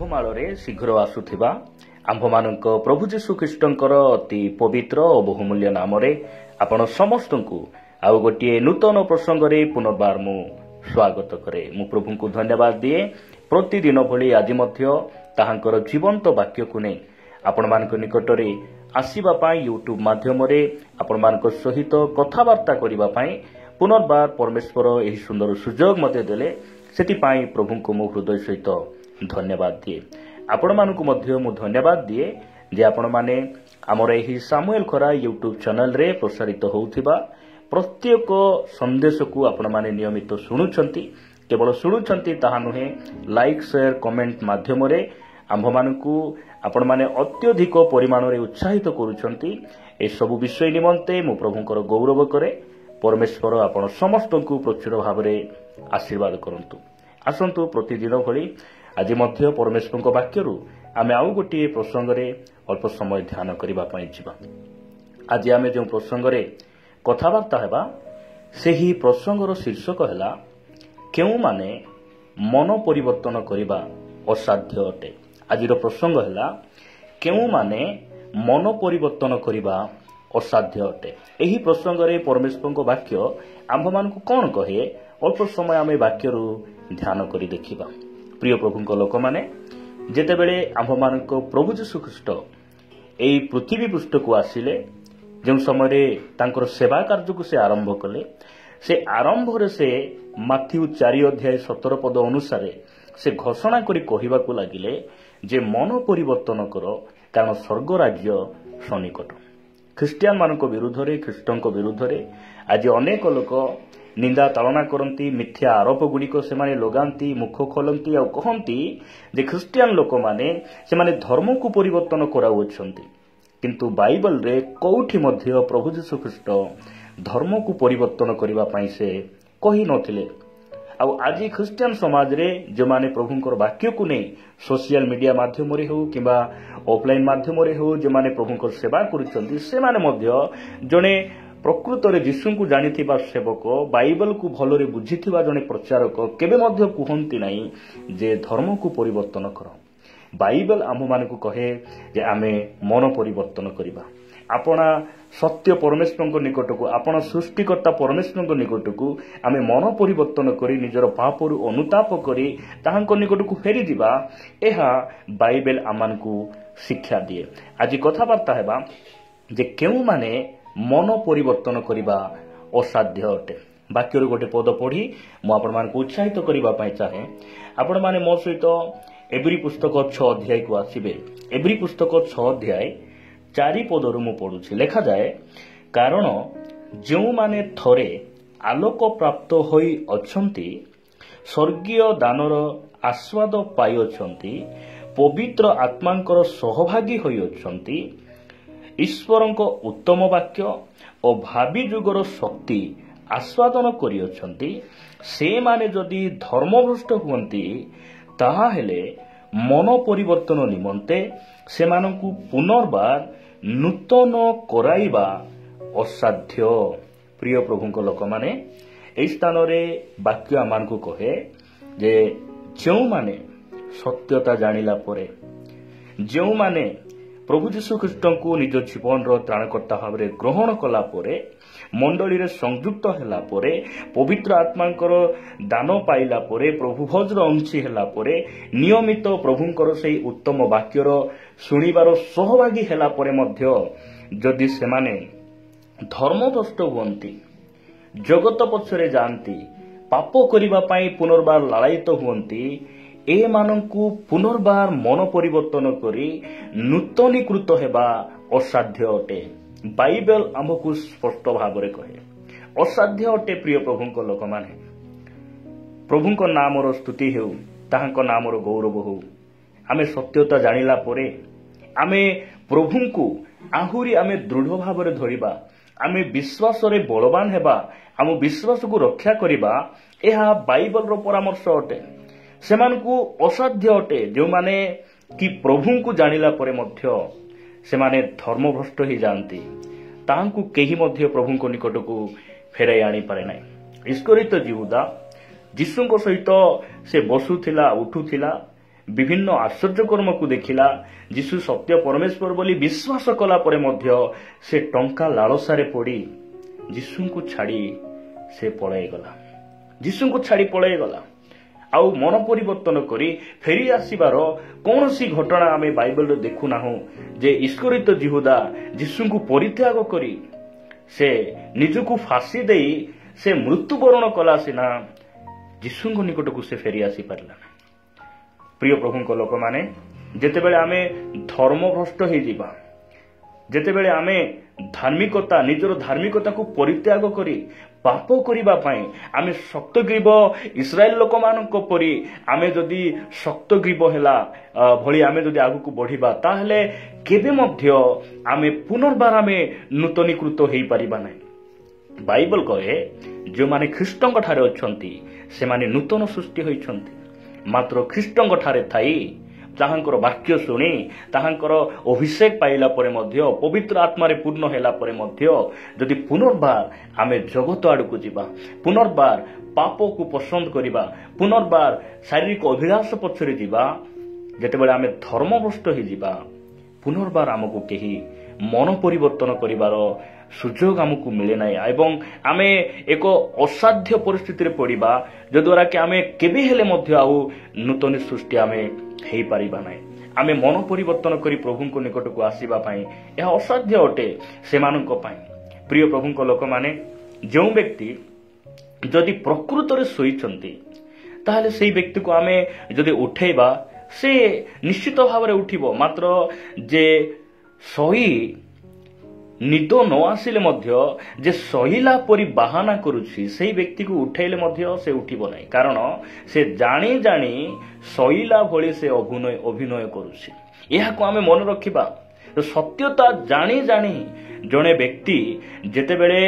ମେଘମାଳରେ ଶୀଘ୍ର ଆସୁଥିବା ଆମ୍ଭମାନଙ୍କ ପ୍ରଭୁ ଯୀଶୁ ଖ୍ରୀଷ୍ଟଙ୍କର ଅତି ପବିତ୍ର ଓ ବହୁମୂଲ୍ୟ ନାମରେ ଆପଣ ସମସ୍ତଙ୍କୁ ଆଉ ଗୋଟିଏ ନୂତନ ପ୍ରସଙ୍ଗରେ ପୁନର୍ବାର ମୁଁ ସ୍ୱାଗତ କରେ। ମୁଁ ପ୍ରଭୁଙ୍କୁ ଧନ୍ୟବାଦ ଦିଏ। ପ୍ରତିଦିନ ଭଳି ଆଜି ମଧ୍ୟ ତାହାଙ୍କର ଜୀବନ୍ତ ବାକ୍ୟକୁ ନେଇ ଆପଣମାନଙ୍କ ନିକଟରେ ଆସିବା ପାଇଁ ୟୁଟ୍ୟୁବ ମାଧ୍ୟମରେ ଆପଣମାନଙ୍କ ସହିତ କଥାବାର୍ତ୍ତା କରିବା ପାଇଁ ପୁନର୍ବାର ପରମେଶ୍ୱର ଏହି ସୁନ୍ଦର ସୁଯୋଗ ମୋତେ ଦେଲେ। ସେଥିପାଇଁ ପ୍ରଭୁଙ୍କୁ ମୁଁ ହୃଦୟ ସହିତ ଧନ୍ୟବାଦ ଦିଏ। ଆପଣମାନଙ୍କୁ ମଧ୍ୟ ମୁଁ ଧନ୍ୟବାଦ ଦିଏ ଯେ ଆପଣମାନେ ଆମର ଏହି ସାମୁଏଲ ଖରା ୟୁଟ୍ୟୁବ ଚ୍ୟାନେଲରେ ପ୍ରସାରିତ ହେଉଥିବା ପ୍ରତ୍ୟେକ ସନ୍ଦେଶକୁ ଆପଣମାନେ ନିୟମିତ ଶୁଣୁଛନ୍ତି। କେବଳ ଶୁଣୁଛନ୍ତି ତାହା ନୁହେଁ, ଲାଇକ୍ ସେୟାର କମେଣ୍ଟ ମାଧ୍ୟମରେ ଆମ୍ଭମାନଙ୍କୁ ଆପଣମାନେ ଅତ୍ୟଧିକ ପରିମାଣରେ ଉତ୍ସାହିତ କରୁଛନ୍ତି। ଏସବୁ ବିଷୟ ନିମନ୍ତେ ମୁଁ ପ୍ରଭୁଙ୍କର ଗୌରବ କରେ। ପରମେଶ୍ୱର ଆପଣ ସମସ୍ତଙ୍କୁ ପ୍ରଚୁର ଭାବରେ ଆଶୀର୍ବାଦ କରନ୍ତୁ। ଆସନ୍ତୁ ପ୍ରତିଦିନ ଭଳି ଆଜି ମଧ୍ୟ ପରମେଶ୍ୱରଙ୍କ ବାକ୍ୟରୁ ଆମେ ଆଉ ଗୋଟିଏ ପ୍ରସଙ୍ଗରେ ଅଳ୍ପ ସମୟ ଧ୍ୟାନ କରିବା ପାଇଁ ଯିବା। ଆଜି ଆମେ ଯେଉଁ ପ୍ରସଙ୍ଗରେ କଥାବାର୍ତ୍ତା ହେବା ସେହି ପ୍ରସଙ୍ଗର ଶୀର୍ଷକ ହେଲା କେଉଁମାନେ ମନ ପରିବର୍ତ୍ତନ କରିବା ଅସାଧ୍ୟ ଅଟେ। ଆଜିର ପ୍ରସଙ୍ଗ ହେଲା କେଉଁମାନେ ମନ ପରିବର୍ତ୍ତନ କରିବା ଅସାଧ୍ୟ ଅଟେ। ଏହି ପ୍ରସଙ୍ଗରେ ପରମେଶ୍ୱରଙ୍କ ବାକ୍ୟ ଆମ୍ଭମାନଙ୍କୁ କ'ଣ କହେ, ଅଳ୍ପ ସମୟ ଆମେ ବାକ୍ୟରୁ ଧ୍ୟାନ କରି ଦେଖିବା। ପ୍ରିୟ ପ୍ରଭୁଙ୍କ ଲୋକମାନେ, ଯେତେବେଳେ ଆମ୍ଭମାନଙ୍କ ପ୍ରଭୁ ଯୀଶୁ ଖ୍ରୀଷ୍ଟ ଏହି ପୃଥିବୀ ପୃଷ୍ଠକୁ ଆସିଲେ, ଯେଉଁ ସମୟରେ ତାଙ୍କର ସେବା କାର୍ଯ୍ୟକୁ ସେ ଆରମ୍ଭ କଲେ, ସେ ଆରମ୍ଭରେ ସେ ମାଥ୍ୟୁ 4:17 ଅନୁସାରେ ସେ ଘୋଷଣା କରି କହିବାକୁ ଲାଗିଲେ ଯେ ମନ ପରିବର୍ତ୍ତନ କର, କାରଣ ସ୍ୱର୍ଗ ରାଜ୍ୟ ସନ୍ନିକଟ। ଖ୍ରୀଷ୍ଟିଆନମାନଙ୍କ ବିରୁଦ୍ଧରେ, ଖ୍ରୀଷ୍ଟଙ୍କ ବିରୁଦ୍ଧରେ ଆଜି ଅନେକ ଲୋକ ନିନ୍ଦା ତାଳନା କରନ୍ତି, ମିଥ୍ୟା ଆରୋପଗୁଡ଼ିକ ସେମାନେ ଲଗାନ୍ତି, ମୁଖ ଖୋଲନ୍ତି ଆଉ କହନ୍ତି ଯେ ଖ୍ରୀଷ୍ଟିଆନ ଲୋକମାନେ ସେମାନେ ଧର୍ମକୁ ପରିବର୍ତ୍ତନ କରାଉଛନ୍ତି। କିନ୍ତୁ ବାଇବଲରେ କୋଉଠି ମଧ୍ୟ ପ୍ରଭୁ ଯୀଶୁ ଖ୍ରୀଷ୍ଟ ଧର୍ମକୁ ପରିବର୍ତ୍ତନ କରିବା ପାଇଁ ସେ କହିନଥିଲେ। ଆଉ ଆଜି ଖ୍ରୀଷ୍ଟିଆନ ସମାଜରେ ଯେଉଁମାନେ ପ୍ରଭୁଙ୍କର ବାକ୍ୟକୁ ନେଇ ସୋସିଆଲ ମିଡିଆ ମାଧ୍ୟମରେ ହେଉ କିମ୍ବା ଅଫଲାଇନ ମାଧ୍ୟମରେ ହେଉ ଯେଉଁମାନେ ପ୍ରଭୁଙ୍କର ସେବା କରୁଛନ୍ତି, ସେମାନେ ମଧ୍ୟ ଜଣେ ପ୍ରକୃତରେ ଯୀଶୁଙ୍କୁ ଜାଣିଥିବା ସେବକ, ବାଇବଲକୁ ଭଲରେ ବୁଝିଥିବା ଜଣେ ପ୍ରଚାରକ କେବେ ମଧ୍ୟ କୁହନ୍ତି ନାହିଁ ଯେ ଧର୍ମକୁ ପରିବର୍ତ୍ତନ କର। ବାଇବଲ ଆମ୍ଭମାନଙ୍କୁ କହେ ଯେ ଆମେ ମନ ପରିବର୍ତ୍ତନ କରିବା। ଆପଣା ସତ୍ୟ ପରମେଶ୍ୱରଙ୍କ ନିକଟକୁ, ଆପଣ ସୃଷ୍ଟିକର୍ତ୍ତା ପରମେଶ୍ୱରଙ୍କ ନିକଟକୁ ଆମେ ମନ ପରିବର୍ତ୍ତନ କରି ନିଜର ପାପରୁ ଅନୁତାପ କରି ତାହାଙ୍କ ନିକଟକୁ ଫେରିଯିବା। ଏହା ବାଇବେଲ ଆମମାନଙ୍କୁ ଶିକ୍ଷା ଦିଏ। ଆଜି କଥାବାର୍ତ୍ତା ହେବା ଯେ କେଉଁମାନେ ମନ ପରିବର୍ତ୍ତନ କରିବା ଅସାଧ୍ୟ ଅଟେ। ବାକ୍ୟରୁ ଗୋଟେ ପଦ ପଢ଼ି ମୁଁ ଆପଣମାନଙ୍କୁ ଉତ୍ସାହିତ କରିବା ପାଇଁ ଚାହେଁ। ଆପଣମାନେ ମୋ ସହିତ ଏବ୍ରୀ ପୁସ୍ତକ 6 ଅଧ୍ୟାୟକୁ ଆସିବେ। ଏବ୍ରୀ ପୁସ୍ତକ 6 ଅଧ୍ୟାୟ 4 ପଦରୁ ମୁଁ ପଢୁଛି। ଲେଖାଯାଏ, କାରଣ ଯେଉଁମାନେ ଥରେ ଆଲୋକ ପ୍ରାପ୍ତ ହୋଇ ଅଛନ୍ତି, ସ୍ୱର୍ଗୀୟ ଦାନର ଆସ୍ୱାଦ ପାଇଅଛନ୍ତି, ପବିତ୍ର ଆତ୍ମାଙ୍କର ସହଭାଗୀ ହୋଇଅଛନ୍ତି, ଈଶ୍ୱରଙ୍କ ଉତ୍ତମ ବାକ୍ୟ ଓ ଭାବି ଯୁଗର ଶକ୍ତି ଆସ୍ୱାଦନ କରିଅଛନ୍ତି, ସେମାନେ ଯଦି ଧର୍ମଭ୍ରଷ୍ଟ ହୁଅନ୍ତି, ତାହାହେଲେ ମନ ପରିବର୍ତ୍ତନ ନିମନ୍ତେ ସେମାନଙ୍କୁ ପୁନର୍ବାର ନୂତନ କରାଇବା ଅସାଧ୍ୟ। ପ୍ରିୟ ପ୍ରଭୁଙ୍କ ଲୋକମାନେ, ଏହି ସ୍ଥାନରେ ବାକ୍ୟ ଆମମାନଙ୍କୁ କହେ ଯେ ଯେଉଁମାନେ ସତ୍ୟତା ଜାଣିଲା ପରେ, ଯେଉଁମାନେ ପ୍ରଭୁ ଯୀଶୁ ଖ୍ରୀଷ୍ଟଙ୍କୁ ନିଜ ଜୀବନର ତ୍ରାଣକର୍ତ୍ତା ଭାବରେ ଗ୍ରହଣ କଲା ପରେ, ମଣ୍ଡଳୀରେ ସଂଯୁକ୍ତ ହେଲା ପରେ, ପବିତ୍ର ଆତ୍ମାଙ୍କର ଦାନ ପାଇଲା ପରେ, ପ୍ରଭୁ ଭୋଜର ଅଂଶୀ ହେଲା ପରେ, ନିୟମିତ ପ୍ରଭୁଙ୍କର ସେହି ଉତ୍ତମ ବାକ୍ୟର ଶୁଣିବାର ସହଭାଗୀ ହେଲା ପରେ ମଧ୍ୟ ଯଦି ସେମାନେ ଧର୍ମଭ୍ରଷ୍ଟ ହୁଅନ୍ତି, ଜଗତ ପଛରେ ଯାଆନ୍ତି, ପାପ କରିବା ପାଇଁ ପୁନର୍ବାର ଲାଳାୟିତ ହୁଅନ୍ତି, ଏମାନଙ୍କୁ ପୁନର୍ବାର ମନ ପରିବର୍ତ୍ତନ କରି ନୂତନୀକୃତ ହେବା ଅସାଧ୍ୟ ଅଟେ। ବାଇବେଲ ଆମକୁ ସ୍ପଷ୍ଟ ଭାବରେ କହେ ଅସାଧ୍ୟ ଅଟେ। ପ୍ରିୟ ପ୍ରଭୁଙ୍କ ଲୋକମାନେ, ପ୍ରଭୁଙ୍କ ନାମର ସ୍ତୁତି ହେଉ, ତାହାଙ୍କ ନାମର ଗୌରବ ହେଉ। ଆମେ ସତ୍ୟତା ଜାଣିଲା ପରେ ଆମେ ପ୍ରଭୁଙ୍କୁ ଆହୁରି ଆମେ ଦୃଢ଼ ଭାବରେ ଧରିବା, ଆମେ ବିଶ୍ୱାସରେ ବଳବାନ ହେବା, ଆମ ବିଶ୍ୱାସକୁ ରକ୍ଷା କରିବା। ଏହା ବାଇବଲର ପରାମର୍ଶ ଅଟେ। ସେମାନଙ୍କୁ ଅସାଧ୍ୟ ଅଟେ ଯେଉଁମାନେ କି ପ୍ରଭୁଙ୍କୁ ଜାଣିଲା ପରେ ମଧ୍ୟ ସେମାନେ ଧର୍ମଭ୍ରଷ୍ଟ ହୋଇଯାଆନ୍ତି, ତାହାଙ୍କୁ କେହି ମଧ୍ୟ ପ୍ରଭୁଙ୍କ ନିକଟକୁ ଫେରାଇ ଆଣିପାରେ ନାହିଁ। ଇସ୍କରିତ ଯିହୁଦା ଯୀଶୁଙ୍କ ସହିତ ସେ ବସୁଥିଲା, ଉଠୁଥିଲା, ବିଭିନ୍ନ ଆଶ୍ଚର୍ଯ୍ୟକର୍ମକୁ ଦେଖିଲା, ଯୀଶୁ ସତ୍ୟ ପରମେଶ୍ୱର ବୋଲି ବିଶ୍ୱାସ କଲା ପରେ ମଧ୍ୟ ସେ ଟଙ୍କା ଲାଳସାରେ ପଡ଼ି ଯୀଶୁଙ୍କୁ ଛାଡ଼ି ସେ ପଳାଇଗଲା। ଯୀଶୁଙ୍କୁ ଛାଡ଼ି ପଳାଇଗଲା। ଆଉ ମନ ପରିବର୍ତ୍ତନ କରି ଫେରି ଆସିବାର କୌଣସି ଘଟଣା ଆମେ ବାଇବଲରେ ଦେଖୁନାହୁଁ ଯେ ଇସ୍କରିତ ଯିହୁଦା ଯୀଶୁଙ୍କୁ ପରିତ୍ୟାଗ କରି ସେ ନିଜକୁ ଫାଶୀ ଦେଇ ସେ ମୃତ୍ୟୁବରଣ କଲା ସିନା ଯୀଶୁଙ୍କ ନିକଟକୁ ସେ ଫେରି ଆସିପାରିଲା ନାହିଁ। ପ୍ରିୟ ପ୍ରଭୁଙ୍କ ଲୋକମାନେ, ଯେତେବେଳେ ଆମେ ଧର୍ମଭ୍ରଷ୍ଟ ହେଇଯିବା, ଯେତେବେଳେ ଆମେ ଧାର୍ମିକତା ନିଜର ଧାର୍ମିକତାକୁ ପରିତ୍ୟାଗ କରି ପାପ କରିବା ପାଇଁ ଆମେ ଶକ୍ତଗ୍ରୀବ ଇସ୍ରାଏଲ ଲୋକମାନଙ୍କ ପରି ଆମେ ଯଦି ଶକ୍ତଗ୍ରୀବ ହେଲା ଭଳି ଆମେ ଯଦି ଆଗକୁ ବଢ଼ିବା, ତାହେଲେ କେବେ ମଧ୍ୟ ଆମେ ପୁନର୍ବାର ଆମେ ନୂତନୀକୃତ ହେଇପାରିବା ନାହିଁ। ବାଇବଲ କହେ, ଯେଉଁମାନେ ଖ୍ରୀଷ୍ଟଙ୍କ ଠାରେ ଅଛନ୍ତି ସେମାନେ ନୂତନ ସୃଷ୍ଟି ହୋଇଛନ୍ତି। ମାତ୍ର ଖ୍ରୀଷ୍ଟଙ୍କ ଠାରେ ଥାଇ ତାହାଙ୍କର ବାକ୍ୟ ଶୁଣି ତାହାଙ୍କର ଅଭିଷେକ ପାଇଲା ପରେ ମଧ୍ୟ, ପବିତ୍ର ଆତ୍ମାରେ ପୂର୍ଣ୍ଣ ହେଲା ପରେ ମଧ୍ୟ ଯଦି ପୁନର୍ବାର ଆମେ ଜଗତ ଆଡ଼କୁ ଯିବା, ପୁନର୍ବାର ପାପକୁ ପସନ୍ଦ କରିବା, ପୁନର୍ବାର ଶାରୀରିକ ଅଭିଳାଷ ପଛରେ ଯିବା, ଯେତେବେଳେ ଆମେ ଧର୍ମଭ୍ରଷ୍ଟ ହେଇଯିବା, ପୁନର୍ବାର ଆମକୁ କେହି ମନ ପରିବର୍ତ୍ତନ କରିବାର ସୁଯୋଗ ଆମକୁ ମିଳେ ନାହିଁ ଏବଂ ଆମେ ଏକ ଅସାଧ୍ୟ ପରିସ୍ଥିତିରେ ପଡ଼ିବା, ଯଦ୍ୱାରା କି ଆମେ କେବେ ହେଲେ ମଧ୍ୟ ଆଉ ନୂତନ ସୃଷ୍ଟି ଆମେ ହେଇପାରିବା ନାହିଁ। ଆମେ ମନ ପରିବର୍ତ୍ତନ କରି ପ୍ରଭୁଙ୍କ ନିକଟକୁ ଆସିବା ପାଇଁ ଏହା ଅସାଧ୍ୟ ଅଟେ ସେମାନଙ୍କ ପାଇଁ। ପ୍ରିୟ ପ୍ରଭୁଙ୍କ ଲୋକମାନେ, ଯେଉଁ ବ୍ୟକ୍ତି ଯଦି ପ୍ରକୃତରେ ଶୋଇଛନ୍ତି, ତାହେଲେ ସେହି ବ୍ୟକ୍ତିକୁ ଆମେ ଯଦି ଉଠେଇବା, ସେ ନିଶ୍ଚିତ ଭାବରେ ଉଠିବ। ମାତ୍ର ଯେ ଶୋଇ ନିଦ ନ ଆସିଲେ ମଧ୍ୟ ଯେ ଶୋଇଲା ପରି ବାହାନା କରୁଛି, ସେହି ବ୍ୟକ୍ତିକୁ ଉଠାଇଲେ ମଧ୍ୟ ସେ ଉଠିବ ନାହିଁ। କାରଣ ସେ ଜାଣି ଜାଣି ଶୋଇଲା ଭଳି ସେ ଅଭିନୟ କରୁଛି। ଏହାକୁ ଆମେ ମନେ ରଖିବା। ସତ୍ୟତା ଜାଣି ଜାଣି ଜଣେ ବ୍ୟକ୍ତି ଯେତେବେଳେ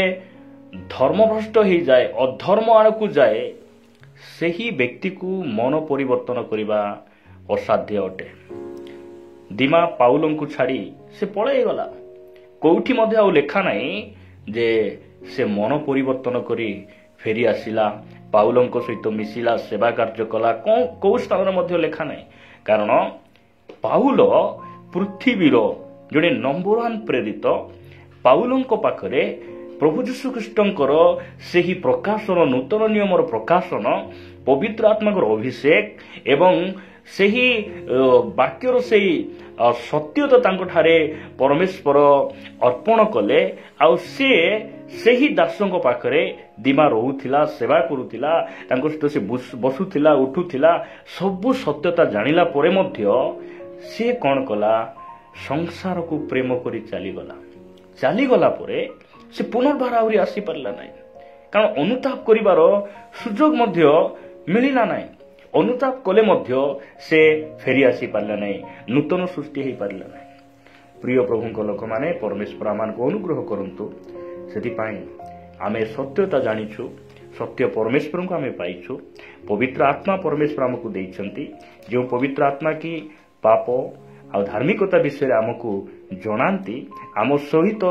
ଧର୍ମଭ୍ରଷ୍ଟ ହେଇଯାଏ, ଅଧର୍ମ ଆଡ଼କୁ ଯାଏ, ସେହି ବ୍ୟକ୍ତିକୁ ମନ ପରିବର୍ତ୍ତନ କରିବା ଅସାଧ୍ୟ ଅଟେ। ଦିମା ପାଉଲଙ୍କୁ ଛାଡ଼ି ସେ ପଳାଇଗଲା। କୋଉଠି ମଧ୍ୟ ଆଉ ଲେଖା ନାହିଁ ଯେ ସେ ମନ ପରିବର୍ତ୍ତନ କରି ଫେରି ଆସିଲା, ପାଉଲଙ୍କ ସହିତ ମିଶିଲା, ସେବା କାର୍ଯ୍ୟ କଲା। କୋଉ ସ୍ଥାନରେ ମଧ୍ୟ ଲେଖା ନାହିଁ। କାରଣ ପାଉଲ ପୃଥିବୀର ଜଣେ ନମ୍ବର 1 ପ୍ରେରିତ। ପାଉଲଙ୍କ ପାଖରେ ପ୍ରଭୁ ଯୀଶୁ ଖ୍ରୀଷ୍ଟଙ୍କର ସେହି ପ୍ରକାଶନ, ନୂତନ ନିୟମର ପ୍ରକାଶନ, ପବିତ୍ର ଆତ୍ମାଙ୍କର ଅଭିଷେକ ଏବଂ ସେହି ବାକ୍ୟର ସେହି ସତ୍ୟତା ତାଙ୍କଠାରେ ପରମେଶ୍ୱର ଅର୍ପଣ କଲେ। ଆଉ ସିଏ ସେହି ଦାସଙ୍କ ପାଖରେ ଦିମା ରହୁଥିଲା, ସେବା କରୁଥିଲା, ତାଙ୍କ ସହିତ ସେ ବସୁଥିଲା, ଉଠୁଥିଲା। ସବୁ ସତ୍ୟତା ଜାଣିଲା ପରେ ମଧ୍ୟ ସିଏ କ'ଣ କଲା? ସଂସାରକୁ ପ୍ରେମ କରି ଚାଲିଗଲା ପରେ ସେ ପୁନର୍ବାର ଆହୁରି ଆସିପାରିଲା ନାହିଁ। କାରଣ ଅନୁତାପ କରିବାର ସୁଯୋଗ ମଧ୍ୟ ମିଳିଲା ନାହିଁ। ଅନୁତାପ କଲେ ମଧ୍ୟ ସେ ଫେରି ଆସିପାରିଲା ନାହିଁ, ନୂତନ ସୃଷ୍ଟି ହେଇପାରିଲା ନାହିଁ। ପ୍ରିୟ ପ୍ରଭୁଙ୍କ ଲୋକମାନେ, ପରମେଶ୍ୱର ଆମମାନଙ୍କୁ ଅନୁଗ୍ରହ କରନ୍ତୁ। ସେଥିପାଇଁ ଆମେ ସତ୍ୟତା ଜାଣିଛୁ, ସତ୍ୟ ପରମେଶ୍ୱରଙ୍କୁ ଆମେ ପାଇଛୁ। ପବିତ୍ର ଆତ୍ମା ପରମେଶ୍ୱର ଆମକୁ ଦେଇଛନ୍ତି, ଯେଉଁ ପବିତ୍ର ଆତ୍ମା କି ପାପ ଆଉ ଧାର୍ମିକତା ବିଷୟରେ ଆମକୁ ଜଣାନ୍ତି, ଆମ ସହିତ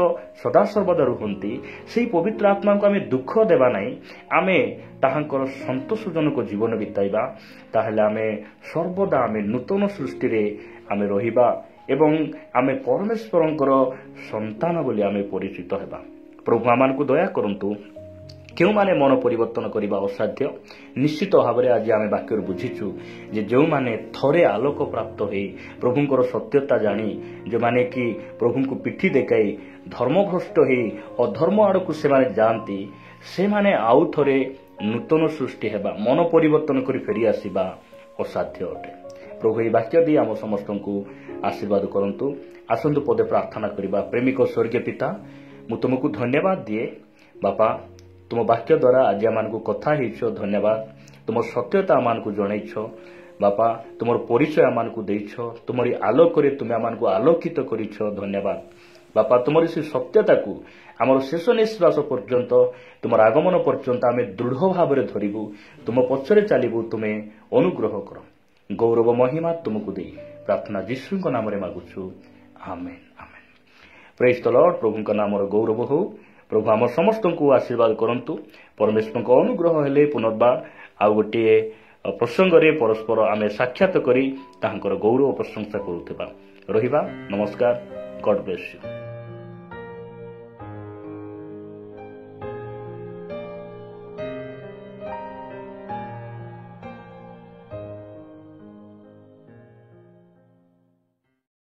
ସଦାସର୍ବଦା ରୁହନ୍ତି। ସେହି ପବିତ୍ର ଆତ୍ମାଙ୍କୁ ଆମେ ଦୁଃଖ ଦେବା ନାହିଁ, ଆମେ ତାହାଙ୍କର ସନ୍ତୋଷଜନକ ଜୀବନ ବିତାଇବା। ତାହେଲେ ଆମେ ସର୍ବଦା ଆମେ ନୂତନ ସୃଷ୍ଟିରେ ଆମେ ରହିବା ଏବଂ ଆମେ ପରମେଶ୍ୱରଙ୍କର ସନ୍ତାନ ବୋଲି ଆମେ ପରିଚିତ ହେବା। ପ୍ରଭୁ ଆମମାନଙ୍କୁ ଦୟା କରନ୍ତୁ। କେଉଁମାନେ ମନ ପରିବର୍ତ୍ତନ କରିବା ଅସାଧ୍ୟ, ନିଶ୍ଚିତ ଭାବରେ ଆଜି ଆମେ ବାକ୍ୟରୁ ବୁଝିଛୁ ଯେ ଯେଉଁମାନେ ଥରେ ଆଲୋକ ପ୍ରାପ୍ତ ହୋଇ ପ୍ରଭୁଙ୍କର ସତ୍ୟତା ଜାଣି, ଯେଉଁମାନେ କି ପ୍ରଭୁଙ୍କୁ ପିଠି ଦେଖାଇ ଧର୍ମଭ୍ରଷ୍ଟ ହୋଇ ଅଧର୍ମ ଆଡ଼କୁ ସେମାନେ ଯାଆନ୍ତି, ସେମାନେ ଆଉ ଥରେ ନୂତନ ସୃଷ୍ଟି ହେବା, ମନ ପରିବର୍ତ୍ତନ କରି ଫେରିଆସିବା ଅସାଧ୍ୟ ଅଟେ। ପ୍ରଭୁ ଏହି ବାକ୍ୟ ଦେଇ ଆମ ସମସ୍ତଙ୍କୁ ଆଶୀର୍ବାଦ କରନ୍ତୁ। ଆସନ୍ତୁ ପଦେ ପ୍ରାର୍ଥନା କରିବା। ପ୍ରେମିକ ସ୍ୱର୍ଗୀୟ ପିତା, ମୁଁ ତୁମକୁ ଧନ୍ୟବାଦ ଦିଏ ବାପା, ତୁମ ବାକ୍ୟ ଦ୍ୱାରା ଆଜି ଆମମାନଙ୍କୁ କଥା ହେଇଛ। ଧନ୍ୟବାଦ। ତୁମ ସତ୍ୟତା ଆମମାନଙ୍କୁ ଜଣେଇଛ ବାପା, ତୁମର ପରିଚୟ ଆମମାନଙ୍କୁ ଦେଇଛ, ତୁମରି ଆଲୋକରେ ତୁମେ ଆମମାନଙ୍କୁ ଆଲୋକିତ କରିଛ। ଧନ୍ୟବାଦ ବାପା, ତୁମର ସେ ସତ୍ୟତାକୁ ଆମର ଶେଷ ନିଶ୍ୱାସ ପର୍ଯ୍ୟନ୍ତ, ତୁମର ଆଗମନ ପର୍ଯ୍ୟନ୍ତ ଆମେ ଦୃଢ଼ ଭାବରେ ଧରିବୁ, ତୁମ ପଛରେ ଚାଲିବୁ। ତୁମେ ଅନୁଗ୍ରହ କର। ଗୌରବ ମହିମା ତୁମକୁ ଦେଇ ପ୍ରାର୍ଥନା ଯୀଶୁଙ୍କ ନାମରେ ମାଗୁଛୁ। ଆମେନ୍ ଆମେନ୍। ପ୍ରେଜ୍ ଦ ଲର୍ଡ। ପ୍ରଭୁଙ୍କ ନାମର ଗୌରବ ହେଉ। ପ୍ରଭୁ ଆମ ସମସ୍ତଙ୍କୁ ଆଶୀର୍ବାଦ କରନ୍ତୁ। ପରମେଶ୍ୱରଙ୍କ ଅନୁଗ୍ରହ ହେଲେ ପୁନର୍ବାର ଆଉ ଗୋଟିଏ ପ୍ରସଙ୍ଗରେ ପରସ୍ପର ଆମେ ସାକ୍ଷାତ କରି ତାହାଙ୍କର ଗୌରବ ପ୍ରଶଂସା କରୁଥିବା ରହିବା। ନମସ୍କାର। ଗଡ୍ ବ୍ଲେସ୍ ୟୁ।